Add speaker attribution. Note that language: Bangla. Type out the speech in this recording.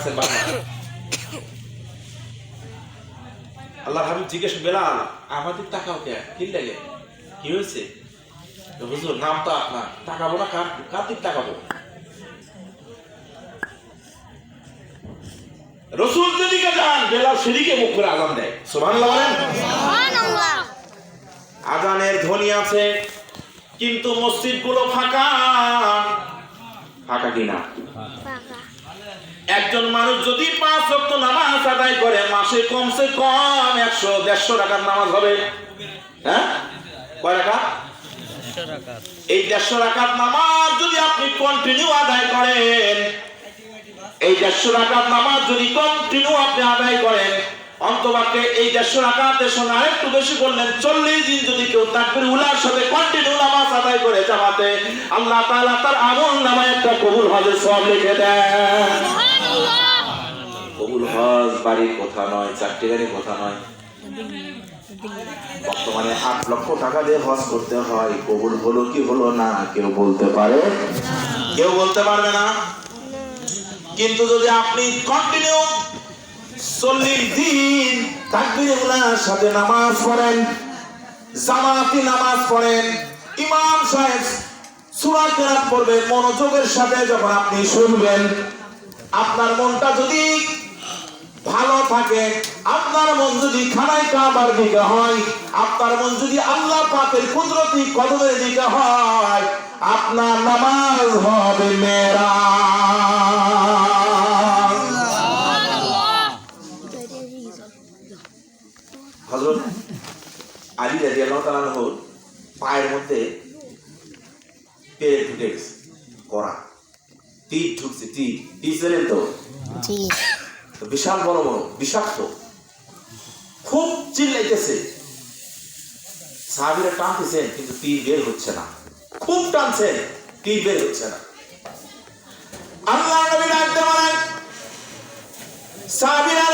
Speaker 1: রাখছেন বাবা। আল্লাহর হাবিব জিজ্ঞেস বেলাল আমাদের তাকাও কে, কি লাগে, কি হয়েছে? হুজুর নাম তো আপনার, তাকাবো না কার কার দিক তাকাবো? রসুল যেদিকে যান বেলাল সেদিকে মুখ করে আজান দেয়। সুবহানাল্লাহ বলেন। আজানের ধ্বনি আছে কিন্তু মসজিদ গুলো ফাঁকা। ফাঁকা কিনা? একজন মানুষ যদি 5 ওয়াক্ত নামাজ আদায় করে মাসে কমসে কম 100-150 টাকার নামাজ হবে। হ্যাঁ, কয় টাকা? এই 150 টাকার নামাজ যদি আপনি কন্টিনিউ আদায় করেন, এই 150 টাকার নামাজ যদি কন্টিনিউ আপনি আদায় করেন, অন্তবাক্যে এই 150 রাকাতের সঙ্গে আরেকটু বেশি করলেন 40 দিন যদি কেউ তাকবীর উলার সাথে কন্টিনিউ নামাজ আদায় করে জামাতে, আল্লাহ তাআলা তার আমল নামায় একটা কবুল হজের সওয়াব লিখে দেন। কবুল হজ বাড়ির কথা নয়, চারটি গাড়ির কথা নয়। বর্তমানে 8 লক্ষ টাকা দিয়ে হজ করতে হয়। কবুল হলো কি হলো না কেউ বলতে পারে? কেউ বলতে পারবে না। কিন্তু যদি আপনি কন্টিনিউ 40 দিন তাকবীরে উলার সাথে নামাজ পড়েন, জামাতি নামাজ পড়েন, ইমাম সাহেব সূরা কেরাত পড়বে মনোযোগের সাথে, যখন আপনি শুনবেন আপনার মনটা যদি ভালো থাকে, আপনার মন যদি খানায় কাবার দিকে হয়, আপনার মন যদি আল্লাহ পাকের কুদরতি কদমের দিকে হয়, আপনার নামাজ হবে মেরাজ। হযরত আলী রাদিয়াল্লাহু তাআলা আনহু পায়ের মধ্যে পেট ঢুকে গেছে, করা তীর ঢুকছে। তীর ছিলেন তো বিশাল বড় বড় বিষাক্ত, খুব চিল্লাইতেছে। সাহাবীরা টানতেছেন কিন্তু তীর বের হচ্ছে না, খুব টানছেন তীর বের হচ্ছে না। আল্লাহর নবী ডাকতে বলেন সাহাবীরা